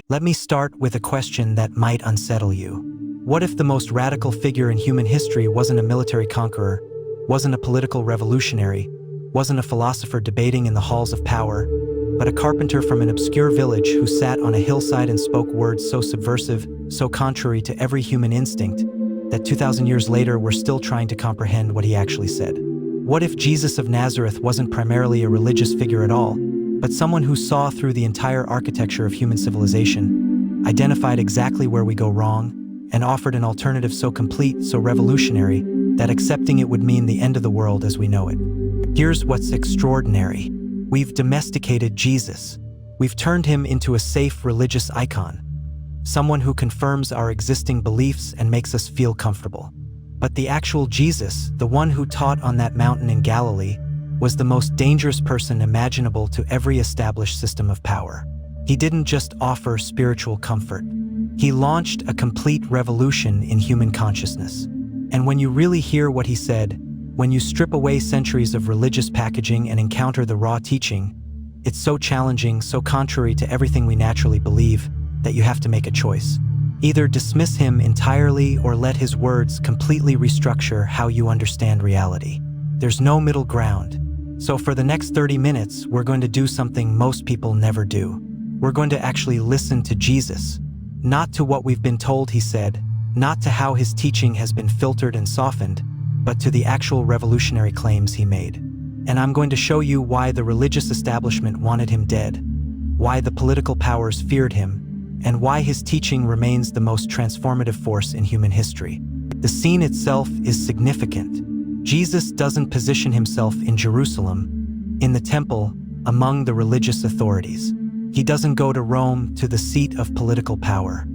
Let me start with a question that might unsettle you. What if the most radical figure in human history wasn't a military conqueror, wasn't a political revolutionary, wasn't a philosopher debating in the halls of power, but a carpenter from an obscure village who sat on a hillside and spoke words so subversive, so contrary to every human instinct, that 2,000 years later we're still trying to comprehend what he actually said? What if Jesus of Nazareth wasn't primarily a religious figure at all, but someone who saw through the entire architecture of human civilization, identified exactly where we go wrong, and offered an alternative so complete, so revolutionary, that accepting it would mean the end of the world as we know it? Here's what's extraordinary. We've domesticated Jesus. We've turned him into a safe religious icon, someone who confirms our existing beliefs and makes us feel comfortable. But the actual Jesus, the one who taught on that mountain in Galilee, was the most dangerous person imaginable to every established system of power. He didn't just offer spiritual comfort. He launched a complete revolution in human consciousness. And when you really hear what he said, when you strip away centuries of religious packaging and encounter the raw teaching, it's so challenging, so contrary to everything we naturally believe, that you have to make a choice. Either dismiss him entirely or let his words completely restructure how you understand reality. There's no middle ground. So for the next 30 minutes, we're going to do something most people never do. We're going to actually listen to Jesus. Not to what we've been told he said, not to how his teaching has been filtered and softened, but to the actual revolutionary claims he made. And I'm going to show you why the religious establishment wanted him dead, why the political powers feared him, and why his teaching remains the most transformative force in human history. The scene itself is significant. Jesus doesn't position himself in Jerusalem, in the temple, among the religious authorities. He doesn't go to Rome, to the seat of political power.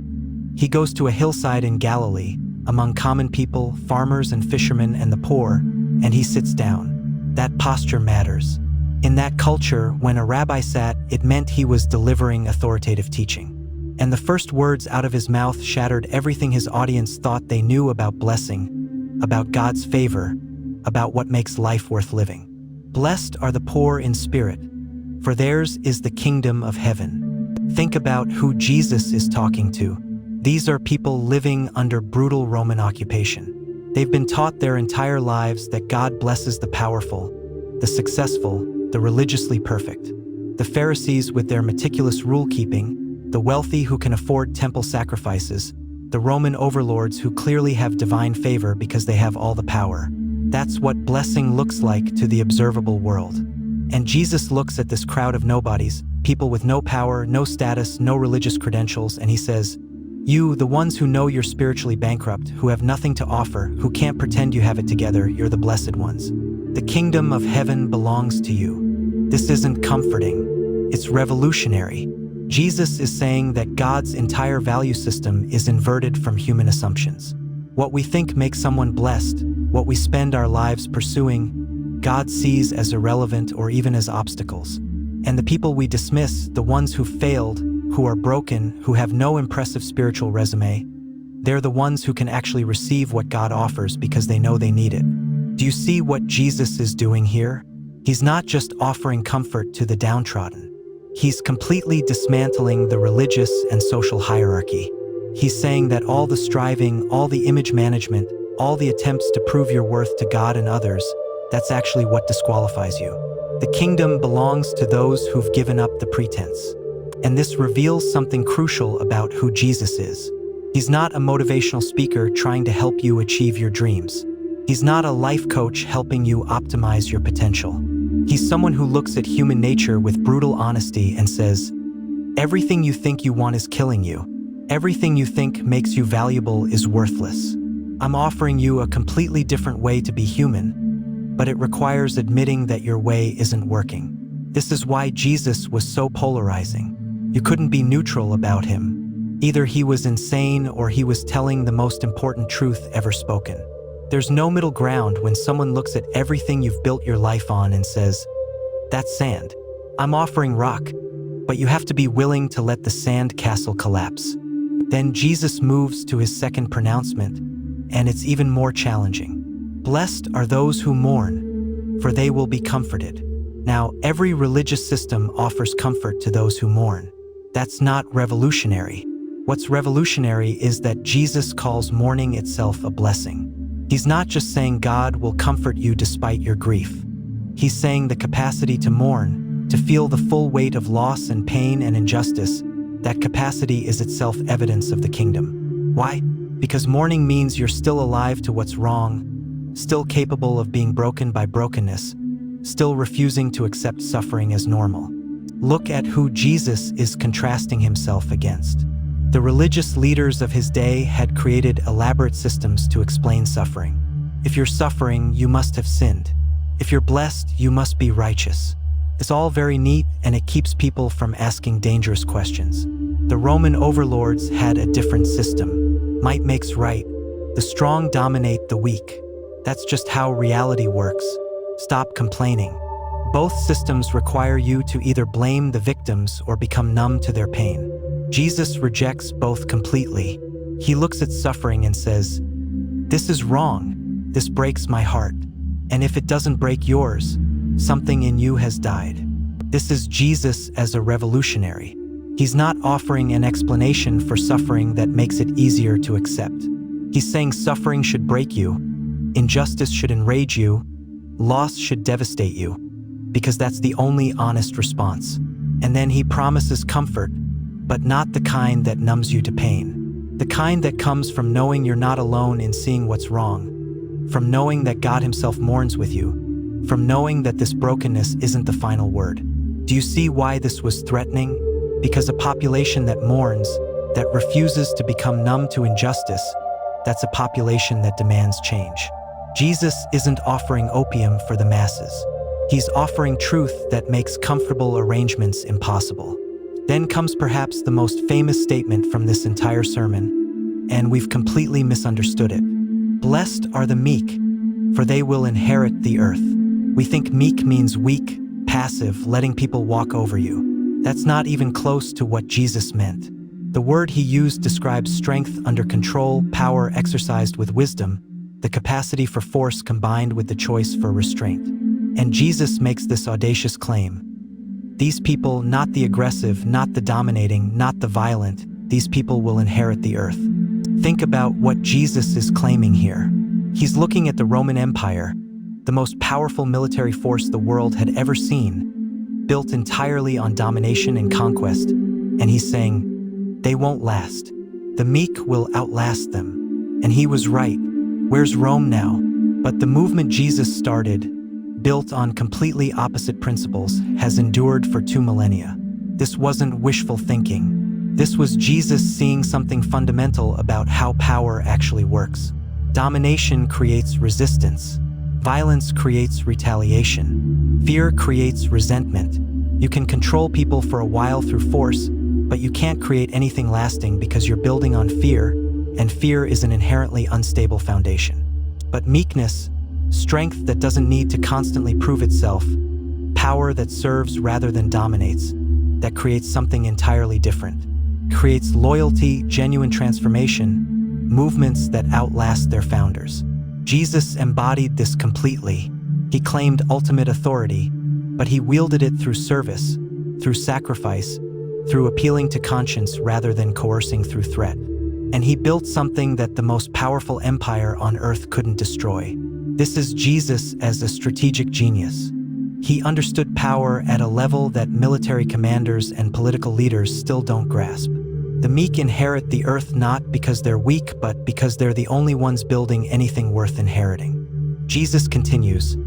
He goes to a hillside in Galilee, among common people, farmers and fishermen and the poor, and he sits down. That posture matters. In that culture, when a rabbi sat, it meant he was delivering authoritative teaching. And the first words out of his mouth shattered everything his audience thought they knew about blessing, about God's favor, about what makes life worth living. Blessed are the poor in spirit, for theirs is the kingdom of heaven. Think about who Jesus is talking to. These are people living under brutal Roman occupation. They've been taught their entire lives that God blesses the powerful, the successful, the religiously perfect. The Pharisees with their meticulous rule-keeping, the wealthy who can afford temple sacrifices, the Roman overlords who clearly have divine favor because they have all the power. That's what blessing looks like to the observable world. And Jesus looks at this crowd of nobodies, people with no power, no status, no religious credentials, and he says, "You, the ones who know you're spiritually bankrupt, who have nothing to offer, who can't pretend you have it together, you're the blessed ones. The kingdom of heaven belongs to you." This isn't comforting. It's revolutionary. Jesus is saying that God's entire value system is inverted from human assumptions. What we think makes someone blessed, what we spend our lives pursuing, God sees as irrelevant or even as obstacles. And the people we dismiss, the ones who failed, who are broken, who have no impressive spiritual resume, they're the ones who can actually receive what God offers because they know they need it. Do you see what Jesus is doing here? He's not just offering comfort to the downtrodden. He's completely dismantling the religious and social hierarchy. He's saying that all the striving, all the image management, all the attempts to prove your worth to God and others, that's actually what disqualifies you. The kingdom belongs to those who've given up the pretense. And this reveals something crucial about who Jesus is. He's not a motivational speaker trying to help you achieve your dreams. He's not a life coach helping you optimize your potential. He's someone who looks at human nature with brutal honesty and says, "Everything you think you want is killing you. Everything you think makes you valuable is worthless. I'm offering you a completely different way to be human, but it requires admitting that your way isn't working." This is why Jesus was so polarizing. You couldn't be neutral about him. Either he was insane or he was telling the most important truth ever spoken. There's no middle ground when someone looks at everything you've built your life on and says, "That's sand. I'm offering rock," but you have to be willing to let the sand castle collapse. Then Jesus moves to his second pronouncement, and it's even more challenging. "Blessed are those who mourn, for they will be comforted." Now, every religious system offers comfort to those who mourn. That's not revolutionary. What's revolutionary is that Jesus calls mourning itself a blessing. He's not just saying God will comfort you despite your grief. He's saying the capacity to mourn, to feel the full weight of loss and pain and injustice, that capacity is itself evidence of the kingdom. Why? Because mourning means you're still alive to what's wrong, still capable of being broken by brokenness, still refusing to accept suffering as normal. Look at who Jesus is contrasting himself against. The religious leaders of his day had created elaborate systems to explain suffering. If you're suffering, you must have sinned. If you're blessed, you must be righteous. It's all very neat, and it keeps people from asking dangerous questions. The Roman overlords had a different system. Might makes right. The strong dominate the weak. That's just how reality works. Stop complaining. Both systems require you to either blame the victims or become numb to their pain. Jesus rejects both completely. He looks at suffering and says, "This is wrong. This breaks my heart. And if it doesn't break yours, something in you has died." This is Jesus as a revolutionary. He's not offering an explanation for suffering that makes it easier to accept. He's saying suffering should break you, injustice should enrage you, loss should devastate you, because that's the only honest response. And then he promises comfort, but not the kind that numbs you to pain. The kind that comes from knowing you're not alone in seeing what's wrong, from knowing that God himself mourns with you, from knowing that this brokenness isn't the final word. Do you see why this was threatening? Because a population that mourns, that refuses to become numb to injustice, that's a population that demands change. Jesus isn't offering opium for the masses. He's offering truth that makes comfortable arrangements impossible. Then comes perhaps the most famous statement from this entire sermon, and we've completely misunderstood it. Blessed are the meek, for they will inherit the earth. We think meek means weak, passive, letting people walk over you. That's not even close to what Jesus meant. The word he used describes strength under control, power exercised with wisdom, the capacity for force combined with the choice for restraint. And Jesus makes this audacious claim. These people, not the aggressive, not the dominating, not the violent, these people will inherit the earth. Think about what Jesus is claiming here. He's looking at the Roman Empire, the most powerful military force the world had ever seen, built entirely on domination and conquest, and he's saying, they won't last. The meek will outlast them. And he was right. Where's Rome now? But the movement Jesus started, built on completely opposite principles, has endured for 2 millennia. This wasn't wishful thinking. This was Jesus seeing something fundamental about how power actually works. Domination creates resistance. Violence creates retaliation. Fear creates resentment. You can control people for a while through force, but you can't create anything lasting because you're building on fear, and fear is an inherently unstable foundation. But meekness, strength that doesn't need to constantly prove itself, power that serves rather than dominates, that creates something entirely different, creates loyalty, genuine transformation, movements that outlast their founders. Jesus embodied this completely. He claimed ultimate authority, but he wielded it through service, through sacrifice, through appealing to conscience rather than coercing through threat. And he built something that the most powerful empire on earth couldn't destroy. This is Jesus as a strategic genius. He understood power at a level that military commanders and political leaders still don't grasp. The meek inherit the earth not because they're weak, but because they're the only ones building anything worth inheriting. Jesus continues,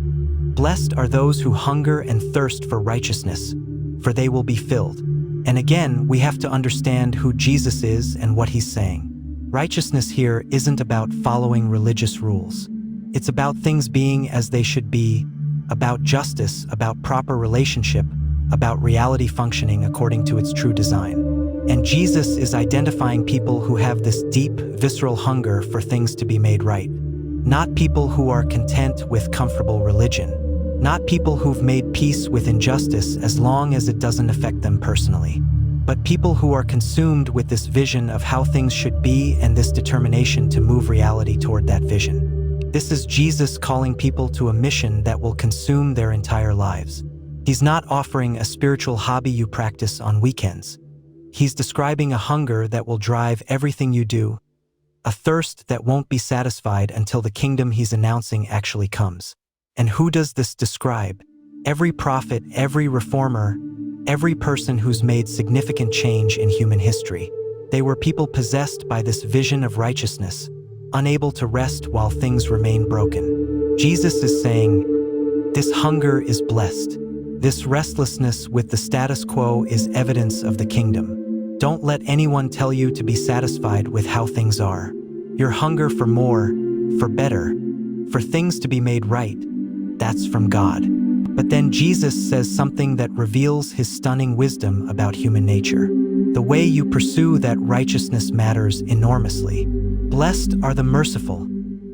"Blessed are those who hunger and thirst for righteousness, for they will be filled." And again, we have to understand who Jesus is and what he's saying. Righteousness here isn't about following religious rules. It's about things being as they should be, about justice, about proper relationship, about reality functioning according to its true design. And Jesus is identifying people who have this deep, visceral hunger for things to be made right. Not people who are content with comfortable religion. Not people who've made peace with injustice as long as it doesn't affect them personally. But people who are consumed with this vision of how things should be and this determination to move reality toward that vision. This is Jesus calling people to a mission that will consume their entire lives. He's not offering a spiritual hobby you practice on weekends. He's describing a hunger that will drive everything you do, a thirst that won't be satisfied until the kingdom he's announcing actually comes. And who does this describe? Every prophet, every reformer, every person who's made significant change in human history. They were people possessed by this vision of righteousness, unable to rest while things remain broken. Jesus is saying, this hunger is blessed. This restlessness with the status quo is evidence of the kingdom. Don't let anyone tell you to be satisfied with how things are. Your hunger for more, for better, for things to be made right, that's from God. But then Jesus says something that reveals his stunning wisdom about human nature. The way you pursue that righteousness matters enormously. Blessed are the merciful,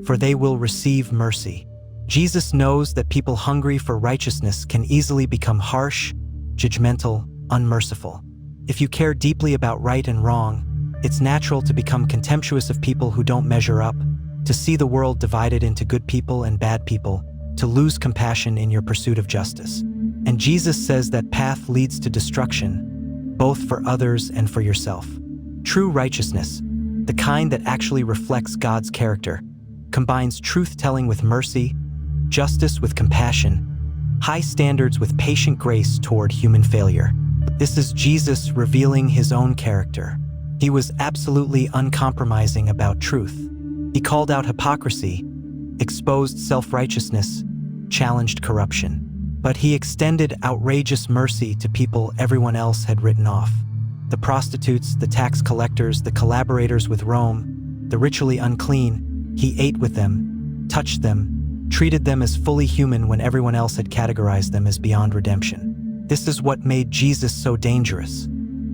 for they will receive mercy. Jesus knows that people hungry for righteousness can easily become harsh, judgmental, unmerciful. If you care deeply about right and wrong, it's natural to become contemptuous of people who don't measure up, to see the world divided into good people and bad people, to lose compassion in your pursuit of justice. And Jesus says that path leads to destruction, both for others and for yourself. True righteousness, the kind that actually reflects God's character, combines truth-telling with mercy, justice with compassion, high standards with patient grace toward human failure. This is Jesus revealing his own character. He was absolutely uncompromising about truth. He called out hypocrisy, exposed self-righteousness, challenged corruption. But he extended outrageous mercy to people everyone else had written off. The prostitutes, the tax collectors, the collaborators with Rome, the ritually unclean. He ate with them, touched them, treated them as fully human when everyone else had categorized them as beyond redemption. This is what made Jesus so dangerous.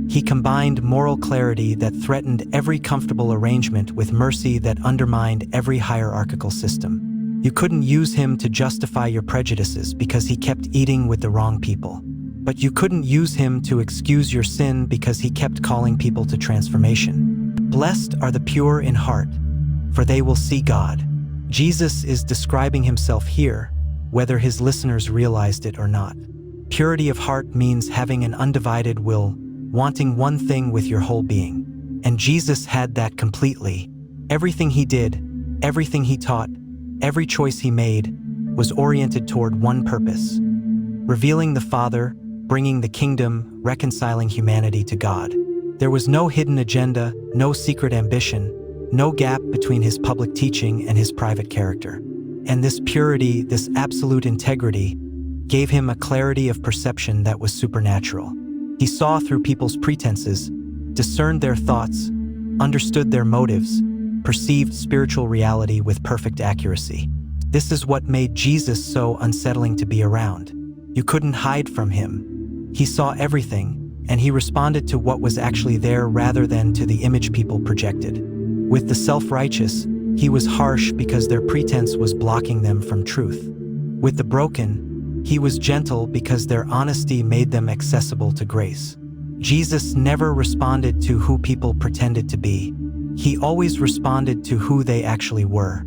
He combined moral clarity that threatened every comfortable arrangement with mercy that undermined every hierarchical system. You couldn't use him to justify your prejudices because he kept eating with the wrong people. But you couldn't use him to excuse your sin because he kept calling people to transformation. Blessed are the pure in heart, for they will see God. Jesus is describing himself here, whether his listeners realized it or not. Purity of heart means having an undivided will, wanting one thing with your whole being. And Jesus had that completely. Everything he did, everything he taught, every choice he made was oriented toward one purpose: revealing the Father, bringing the kingdom, reconciling humanity to God. There was no hidden agenda, no secret ambition, no gap between his public teaching and his private character. And this purity, this absolute integrity, gave him a clarity of perception that was supernatural. He saw through people's pretenses, discerned their thoughts, understood their motives, perceived spiritual reality with perfect accuracy. This is what made Jesus so unsettling to be around. You couldn't hide from him. He saw everything, and he responded to what was actually there rather than to the image people projected. With the self-righteous, he was harsh because their pretense was blocking them from truth. With the broken, he was gentle because their honesty made them accessible to grace. Jesus never responded to who people pretended to be. He always responded to who they actually were.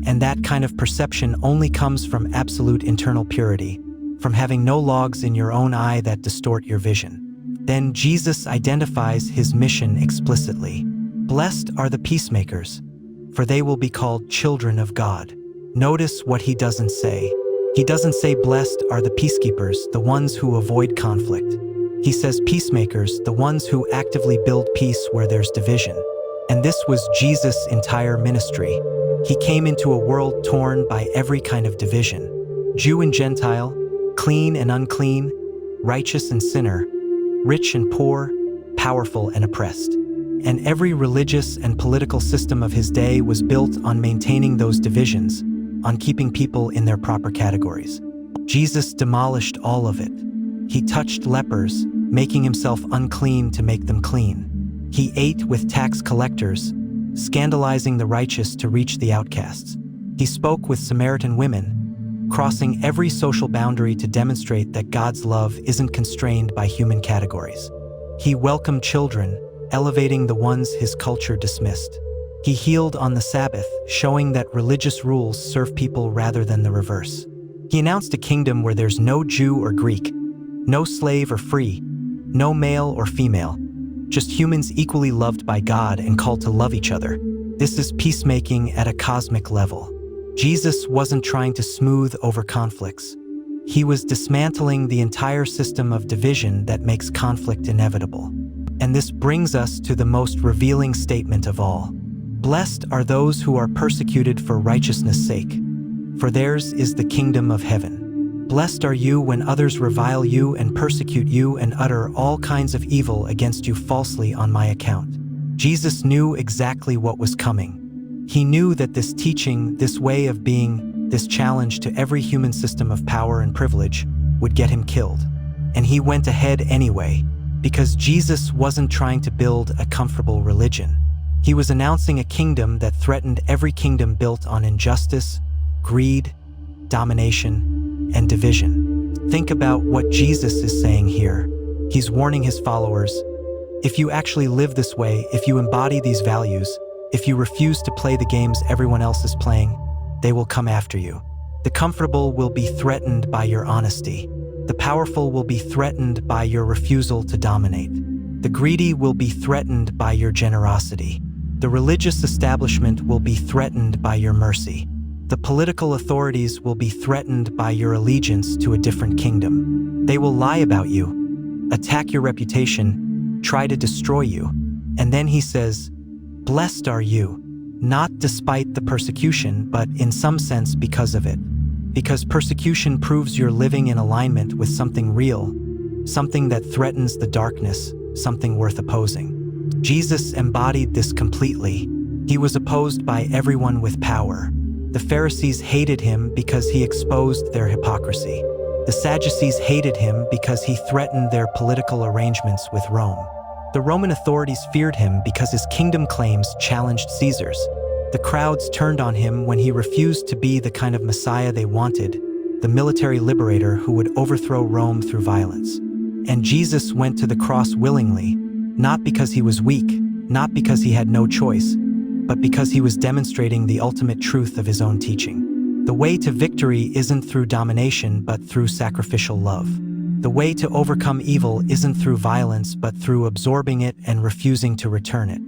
And that kind of perception only comes from absolute internal purity, from having no logs in your own eye that distort your vision. Then Jesus identifies his mission explicitly. Blessed are the peacemakers, for they will be called children of God. Notice what he doesn't say. He doesn't say blessed are the peacekeepers, the ones who avoid conflict. He says peacemakers, the ones who actively build peace where there's division. And this was Jesus' entire ministry. He came into a world torn by every kind of division. Jew and Gentile, clean and unclean, righteous and sinner, rich and poor, powerful and oppressed. And every religious and political system of his day was built on maintaining those divisions, on keeping people in their proper categories. Jesus demolished all of it. He touched lepers, making himself unclean to make them clean. He ate with tax collectors, scandalizing the righteous to reach the outcasts. He spoke with Samaritan women, crossing every social boundary to demonstrate that God's love isn't constrained by human categories. He welcomed children, elevating the ones his culture dismissed. He healed on the Sabbath, showing that religious rules serve people rather than the reverse. He announced a kingdom where there's no Jew or Greek, no slave or free, no male or female, just humans equally loved by God and called to love each other. This is peacemaking at a cosmic level. Jesus wasn't trying to smooth over conflicts. He was dismantling the entire system of division that makes conflict inevitable. And this brings us to the most revealing statement of all. Blessed are those who are persecuted for righteousness' sake, for theirs is the kingdom of heaven. Blessed are you when others revile you and persecute you and utter all kinds of evil against you falsely on my account. Jesus knew exactly what was coming. He knew that this teaching, this way of being, this challenge to every human system of power and privilege would get him killed. And he went ahead anyway, because Jesus wasn't trying to build a comfortable religion. He was announcing a kingdom that threatened every kingdom built on injustice, greed, domination, and division. Think about what Jesus is saying here. He's warning his followers, if you actually live this way, if you embody these values, if you refuse to play the games everyone else is playing, they will come after you. The comfortable will be threatened by your honesty. The powerful will be threatened by your refusal to dominate. The greedy will be threatened by your generosity. The religious establishment will be threatened by your mercy. The political authorities will be threatened by your allegiance to a different kingdom. They will lie about you, attack your reputation, try to destroy you. And then he says, blessed are you, not despite the persecution, but in some sense because of it. Because persecution proves you're living in alignment with something real, something that threatens the darkness, something worth opposing. Jesus embodied this completely. He was opposed by everyone with power. The Pharisees hated him because he exposed their hypocrisy. The Sadducees hated him because he threatened their political arrangements with Rome. The Roman authorities feared him because his kingdom claims challenged Caesar's. The crowds turned on him when he refused to be the kind of Messiah they wanted, the military liberator who would overthrow Rome through violence. And Jesus went to the cross willingly, not because he was weak, not because he had no choice, but because he was demonstrating the ultimate truth of his own teaching. The way to victory isn't through domination, but through sacrificial love. The way to overcome evil isn't through violence, but through absorbing it and refusing to return it.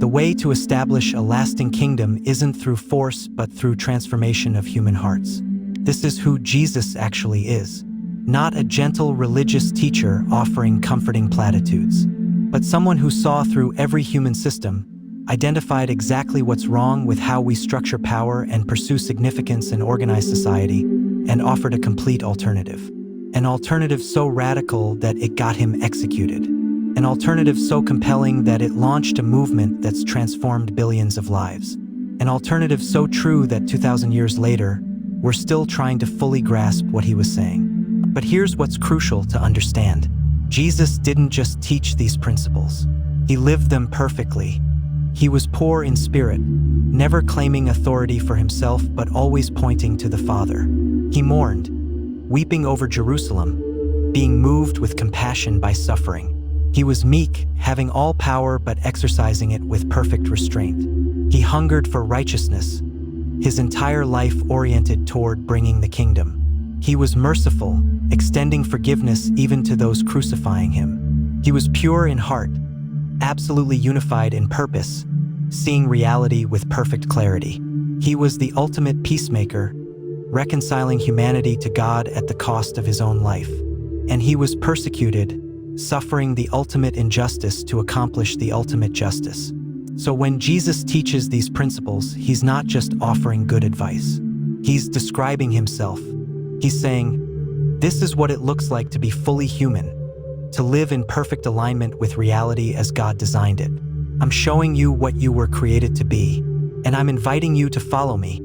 The way to establish a lasting kingdom isn't through force, but through transformation of human hearts. This is who Jesus actually is. Not a gentle religious teacher offering comforting platitudes, but someone who saw through every human system, identified exactly what's wrong with how we structure power and pursue significance in organized society, and offered a complete alternative. An alternative so radical that it got him executed. An alternative so compelling that it launched a movement that's transformed billions of lives. An alternative so true that 2,000 years later, we're still trying to fully grasp what he was saying. But here's what's crucial to understand. Jesus didn't just teach these principles. He lived them perfectly. He was poor in spirit, never claiming authority for himself, but always pointing to the Father. He mourned, weeping over Jerusalem, being moved with compassion by suffering. He was meek, having all power but exercising it with perfect restraint. He hungered for righteousness, his entire life oriented toward bringing the kingdom. He was merciful, extending forgiveness even to those crucifying him. He was pure in heart, absolutely unified in purpose, seeing reality with perfect clarity. He was the ultimate peacemaker, reconciling humanity to God at the cost of his own life. And he was persecuted, suffering the ultimate injustice to accomplish the ultimate justice. So when Jesus teaches these principles, he's not just offering good advice. He's describing himself. He's saying, this is what it looks like to be fully human, to live in perfect alignment with reality as God designed it. I'm showing you what you were created to be, and I'm inviting you to follow me,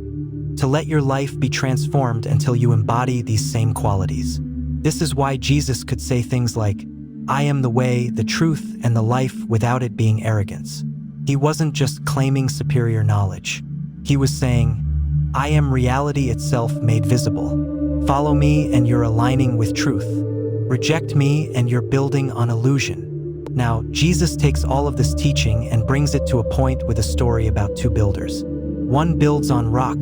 to let your life be transformed until you embody these same qualities. This is why Jesus could say things like, I am the way, the truth, and the life without it being arrogance. He wasn't just claiming superior knowledge. He was saying, I am reality itself made visible. Follow me and you're aligning with truth. Reject me and you're building on illusion. Now, Jesus takes all of this teaching and brings it to a point with a story about two builders. One builds on rock,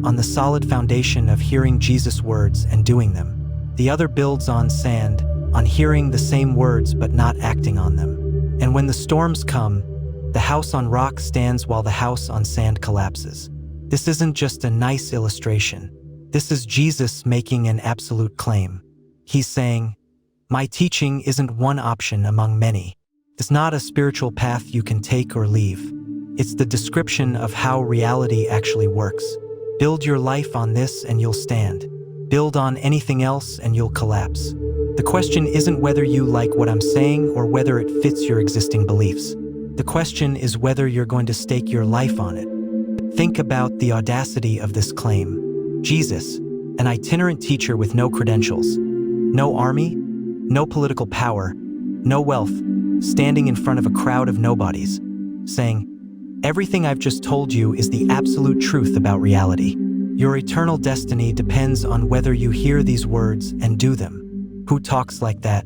on the solid foundation of hearing Jesus' words and doing them. The other builds on sand, on hearing the same words but not acting on them. And when the storms come, the house on rock stands while the house on sand collapses. This isn't just a nice illustration. This is Jesus making an absolute claim. He's saying, my teaching isn't one option among many. It's not a spiritual path you can take or leave. It's the description of how reality actually works. Build your life on this and you'll stand. Build on anything else and you'll collapse. The question isn't whether you like what I'm saying or whether it fits your existing beliefs. The question is whether you're going to stake your life on it. Think about the audacity of this claim. Jesus, an itinerant teacher with no credentials, no army, no political power, no wealth, standing in front of a crowd of nobodies, saying, everything I've just told you is the absolute truth about reality. Your eternal destiny depends on whether you hear these words and do them. Who talks like that?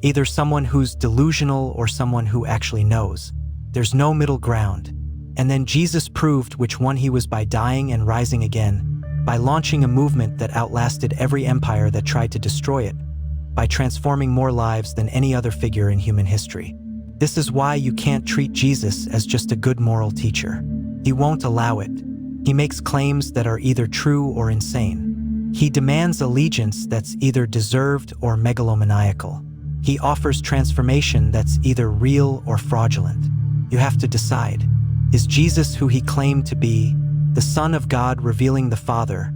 Either someone who's delusional or someone who actually knows. There's no middle ground. And then Jesus proved which one he was by dying and rising again, by launching a movement that outlasted every empire that tried to destroy it, by transforming more lives than any other figure in human history. This is why you can't treat Jesus as just a good moral teacher. He won't allow it. He makes claims that are either true or insane. He demands allegiance that's either deserved or megalomaniacal. He offers transformation that's either real or fraudulent. You have to decide. Is Jesus who he claimed to be, the Son of God revealing the Father,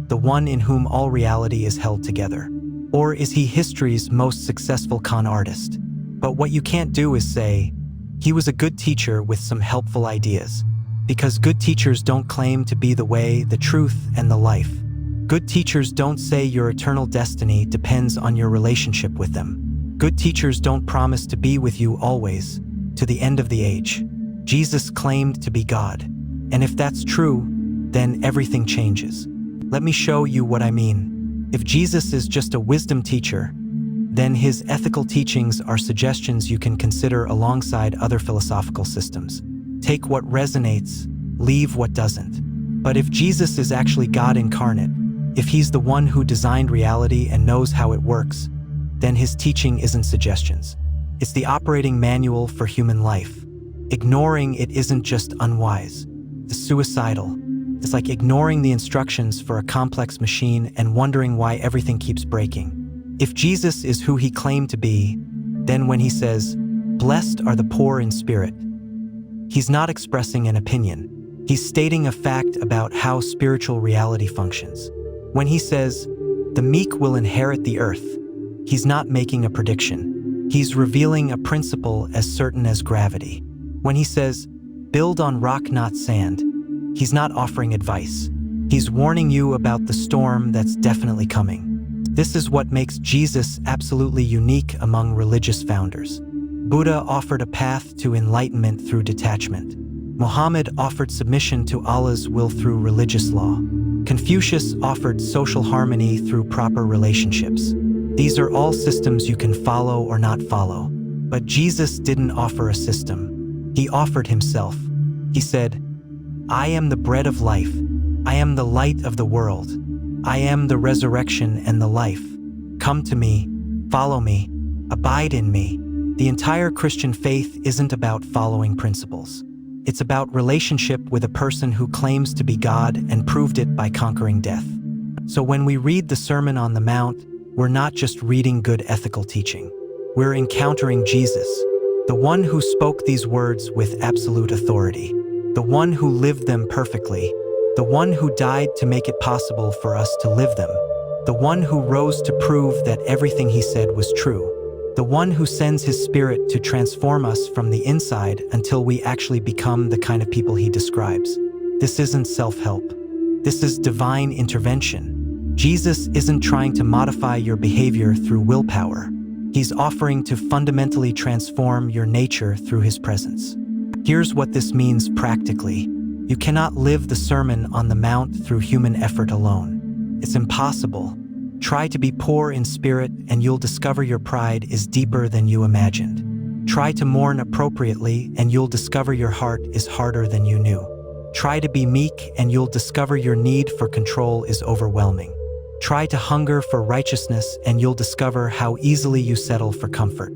the one in whom all reality is held together? Or is he history's most successful con artist? But what you can't do is say, he was a good teacher with some helpful ideas. Because good teachers don't claim to be the way, the truth, and the life. Good teachers don't say your eternal destiny depends on your relationship with them. Good teachers don't promise to be with you always, to the end of the age. Jesus claimed to be God. And if that's true, then everything changes. Let me show you what I mean. If Jesus is just a wisdom teacher, then his ethical teachings are suggestions you can consider alongside other philosophical systems. Take what resonates, leave what doesn't. But if Jesus is actually God incarnate, if he's the one who designed reality and knows how it works, then his teaching isn't suggestions. It's the operating manual for human life. Ignoring it isn't just unwise. It's suicidal. It's like ignoring the instructions for a complex machine and wondering why everything keeps breaking. If Jesus is who he claimed to be, then when he says, "Blessed are the poor in spirit," he's not expressing an opinion. He's stating a fact about how spiritual reality functions. When he says, "The meek will inherit the earth," he's not making a prediction. He's revealing a principle as certain as gravity. When he says, "Build on rock, not sand," he's not offering advice. He's warning you about the storm that's definitely coming. This is what makes Jesus absolutely unique among religious founders. Buddha offered a path to enlightenment through detachment. Muhammad offered submission to Allah's will through religious law. Confucius offered social harmony through proper relationships. These are all systems you can follow or not follow. But Jesus didn't offer a system. He offered himself. He said, "I am the bread of life. I am the light of the world. I am the resurrection and the life. Come to me, follow me, abide in me." The entire Christian faith isn't about following principles. It's about relationship with a person who claims to be God and proved it by conquering death. So when we read the Sermon on the Mount, we're not just reading good ethical teaching. We're encountering Jesus, the one who spoke these words with absolute authority, the one who lived them perfectly, the one who died to make it possible for us to live them, the one who rose to prove that everything he said was true, the one who sends his Spirit to transform us from the inside until we actually become the kind of people he describes. This isn't self-help. This is divine intervention. Jesus isn't trying to modify your behavior through willpower. He's offering to fundamentally transform your nature through his presence. Here's what this means practically. You cannot live the Sermon on the Mount through human effort alone. It's impossible. Try to be poor in spirit and you'll discover your pride is deeper than you imagined. Try to mourn appropriately and you'll discover your heart is harder than you knew. Try to be meek and you'll discover your need for control is overwhelming. Try to hunger for righteousness and you'll discover how easily you settle for comfort.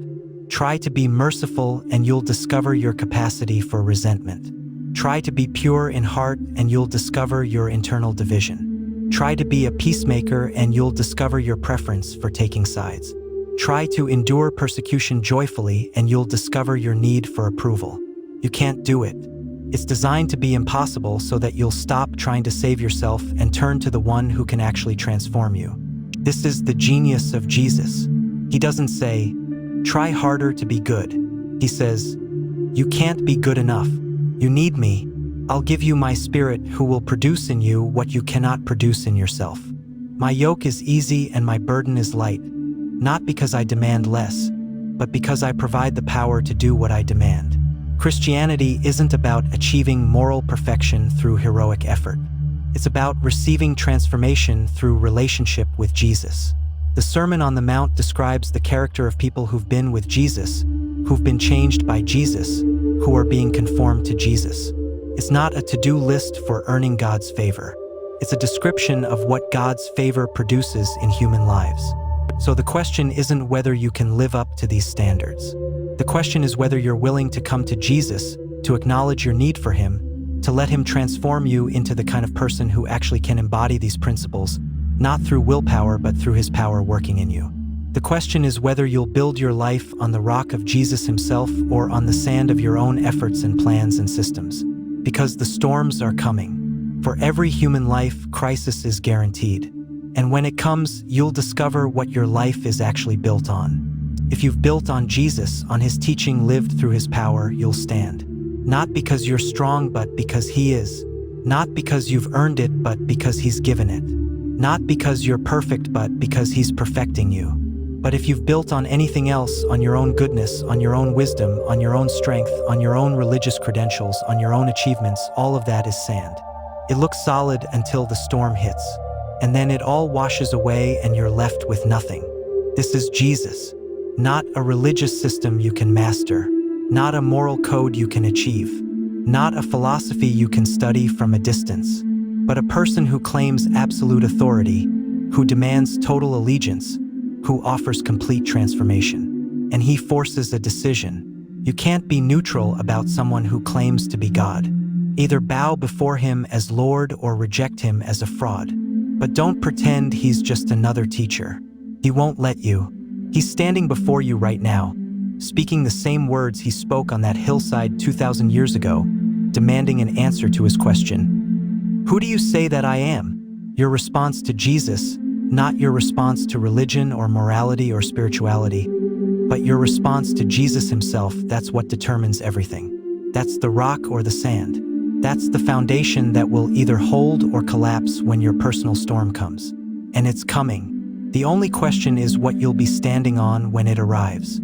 Try to be merciful and you'll discover your capacity for resentment. Try to be pure in heart and you'll discover your internal division. Try to be a peacemaker and you'll discover your preference for taking sides. Try to endure persecution joyfully and you'll discover your need for approval. You can't do it. It's designed to be impossible so that you'll stop trying to save yourself and turn to the one who can actually transform you. This is the genius of Jesus. He doesn't say, "Try harder to be good." He says, "You can't be good enough. You need me. I'll give you my Spirit who will produce in you what you cannot produce in yourself. My yoke is easy and my burden is light, not because I demand less, but because I provide the power to do what I demand." Christianity isn't about achieving moral perfection through heroic effort. It's about receiving transformation through relationship with Jesus. The Sermon on the Mount describes the character of people who've been with Jesus, who've been changed by Jesus, who are being conformed to Jesus. It's not a to-do list for earning God's favor. It's a description of what God's favor produces in human lives. So the question isn't whether you can live up to these standards. The question is whether you're willing to come to Jesus, to acknowledge your need for Him, to let Him transform you into the kind of person who actually can embody these principles, not through willpower but through His power working in you. The question is whether you'll build your life on the rock of Jesus Himself or on the sand of your own efforts and plans and systems. Because the storms are coming. For every human life, crisis is guaranteed. And when it comes, you'll discover what your life is actually built on. If you've built on Jesus, on His teaching lived through His power, you'll stand. Not because you're strong, but because He is. Not because you've earned it, but because He's given it. Not because you're perfect, but because He's perfecting you. But if you've built on anything else, on your own goodness, on your own wisdom, on your own strength, on your own religious credentials, on your own achievements, all of that is sand. It looks solid until the storm hits. And then it all washes away and you're left with nothing. This is Jesus. Not a religious system you can master. Not a moral code you can achieve. Not a philosophy you can study from a distance. But a person who claims absolute authority, who demands total allegiance, who offers complete transformation. And He forces a decision. You can't be neutral about someone who claims to be God. Either bow before Him as Lord or reject Him as a fraud. But don't pretend He's just another teacher. He won't let you. He's standing before you right now, speaking the same words He spoke on that hillside 2,000 years ago, demanding an answer to His question. Who do you say that I am? Your response to Jesus, not your response to religion or morality or spirituality, but your response to Jesus Himself. That's what determines everything. That's the rock or the sand. That's the foundation that will either hold or collapse when your personal storm comes. And it's coming. The only question is what you'll be standing on when it arrives.